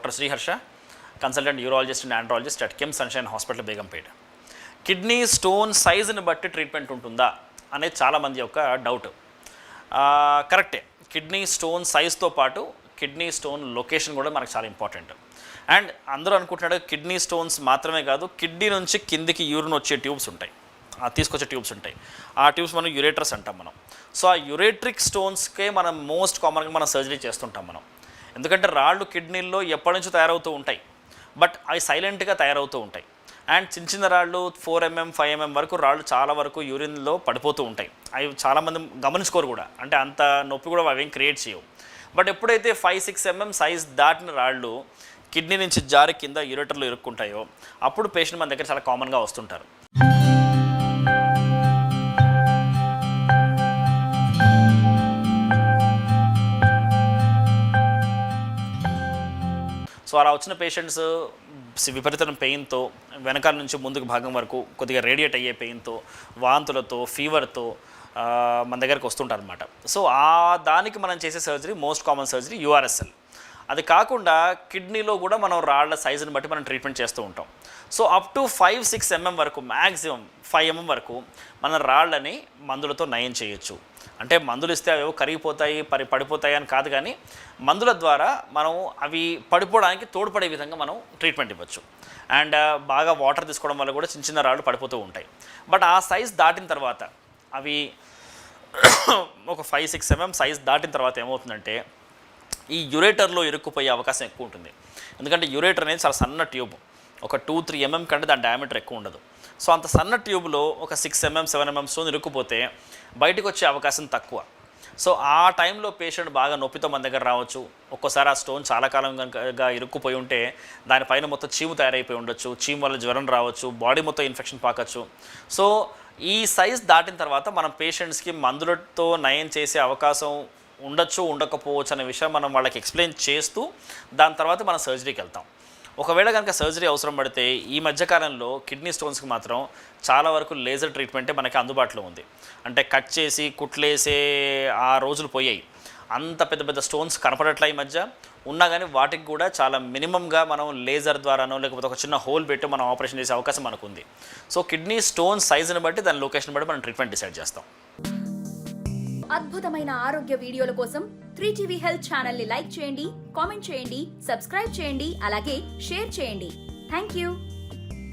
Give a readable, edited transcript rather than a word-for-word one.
Doctor Sriharsha, consultant urologist and andrologist at KIMS sunshine hospital, Begumpet. Kidney stone సైజుని బట్టి treatment ఉంటుందా అనేది చాలామంది యొక్క డౌట్. కరెక్టే, కిడ్నీ స్టోన్ సైజ్తో పాటు కిడ్నీ స్టోన్ లొకేషన్ కూడా మనకు చాలా ఇంపార్టెంట్. అండ్ అందరూ అనుకుంటున్నాడు కిడ్నీ స్టోన్స్ మాత్రమే కాదు, కిడ్నీ నుంచి కిందికి యూరిన్ వచ్చే ట్యూబ్స్ ఉంటాయి, తీసుకొచ్చే ట్యూబ్స్ ఉంటాయి. ఆ ట్యూబ్స్ మనం యురేటర్స్ అంటాం మనం. సో ఆ యురేట్రిక్ స్టోన్స్కే మనం మోస్ట్ కామన్గా మనం సర్జరీ చేస్తుంటాం మనం. ఎందుకంటే రాళ్ళు కిడ్నీల్లో ఎప్పటి నుంచో తయారవుతూ ఉంటాయి, బట్ అవి సైలెంట్గా తయారవుతూ ఉంటాయి. అండ్ చిన్న చిన్న రాళ్ళు 4 mm 5 mm వరకు రాళ్ళు చాలా వరకు యూరిన్లో పడిపోతూ ఉంటాయి. అవి చాలామంది గమనించుకోరు కూడా, అంటే అంత నొప్పి కూడా అవేం క్రియేట్ చేయవు. బట్ ఎప్పుడైతే 5-6 mm సైజ్ దాటిన రాళ్ళు కిడ్నీ నుంచి జారి కింద యూరేటర్లో ఇరుక్కుంటాయో అప్పుడు పేషెంట్ మన దగ్గర చాలా కామన్గా వస్తుంటారు. సో అలా వచ్చిన పేషెంట్స్ విపరీతమైన పెయిన్తో, వెనకాల నుంచి ముందుకు భాగం వరకు కొద్దిగా రేడియేట్ అయ్యే పెయిన్తో, వాంతులతో, ఫీవర్తో మన దగ్గరికి వస్తుంటారు అనమాట. సో దానికి మనం చేసే surgery most common surgery URSL. అది కాకుండా కిడ్నీలో కూడా మనం రాళ్ల సైజుని బట్టి మనం ట్రీట్మెంట్ చేస్తూ ఉంటాం. సో అప్ టు 5-6 mm వరకు, మ్యాక్సిమం 5 mm వరకు మన రాళ్ళని మందులతో నయం చేయొచ్చు. అంటే మందులు ఇస్తే అవి కరిగిపోతాయి, పడిపోతాయి అని కాదు, కానీ మందుల ద్వారా మనం అవి పడిపోవడానికి తోడ్పడే విధంగా మనం ట్రీట్మెంట్ ఇవ్వచ్చు. అండ్ బాగా వాటర్ తీసుకోవడం వల్ల కూడా చిన్న చిన్న రాళ్ళు పడిపోతూ ఉంటాయి. బట్ ఆ సైజ్ దాటిన తర్వాత, అవి ఒక 5-6 mm సైజ్ దాటిన తర్వాత ఏమవుతుందంటే ఈ యురేటర్లో ఇరుక్కుపోయే అవకాశం ఎక్కువ ఉంటుంది. ఎందుకంటే యురేటర్ అనేది చాలా సన్న ట్యూబ్, ఒక 2-3 mm కంటే దాని డయామీటర్ ఎక్కువ ఉండదు. సో అంత సన్న ట్యూబ్లో ఒక 6 mm 7 mm స్టోన్ ఇరుక్కుపోతే బయటకు వచ్చే అవకాశం తక్కువ. సో ఆ టైంలో పేషెంట్ బాగా నొప్పితో మన దగ్గర రావచ్చు. ఒక్కోసారి ఆ స్టోన్ చాలా కాలంగా ఇరుక్కుపోయి ఉంటే దానిపైన మొత్తం చీము తయారైపోయి ఉండొచ్చు, చీము వల్ల జ్వరం రావచ్చు, బాడీ మొత్తం ఇన్ఫెక్షన్ పాకచ్చు. సో ఈ సైజ్ దాటిన తర్వాత మనం పేషెంట్స్కి మందులతో నయం చేసే అవకాశం ఉండొచ్చు, ఉండకపోవచ్చు అనే విషయం మనం వాళ్ళకి ఎక్స్ప్లెయిన్ చేస్తూ దాని తర్వాత మనం సర్జరీకి వెళ్తాం. ఒకవేళ కనుక సర్జరీ అవసరం పడితే ఈ మధ్యకాలంలో కిడ్నీ స్టోన్స్కి మాత్రం చాలా వరకు లేజర్ ట్రీట్మెంటే మనకి అందుబాటులో ఉంది. అంటే కట్ చేసి కుట్లేసే ఆ రోజులు పోయాయి. అంత పెద్ద పెద్ద స్టోన్స్ కనపడట్లే ఈ మధ్య ఉన్నా, కానీ వాటికి కూడా చాలా మినిమంగా మనం లేజర్ ద్వారానో లేకపోతే ఒక చిన్న హోల్ పెట్టి మనం ఆపరేషన్ చేసే అవకాశం మనకు ఉంది. సో కిడ్నీ స్టోన్ సైజుని బట్టి, దాని లొకేషన్ బట్టి మనం ట్రీట్మెంట్ డిసైడ్ చేస్తాం. అద్భుతమైన ఆరోగ్య వీడియోల కోసం 3TV హెల్త్ ఛానల్ ని లైక్ చేయండి, కామెంట్ చేయండి, సబ్స్క్రైబ్ చేయండి, అలాగే షేర్ చేయండి. Thank you.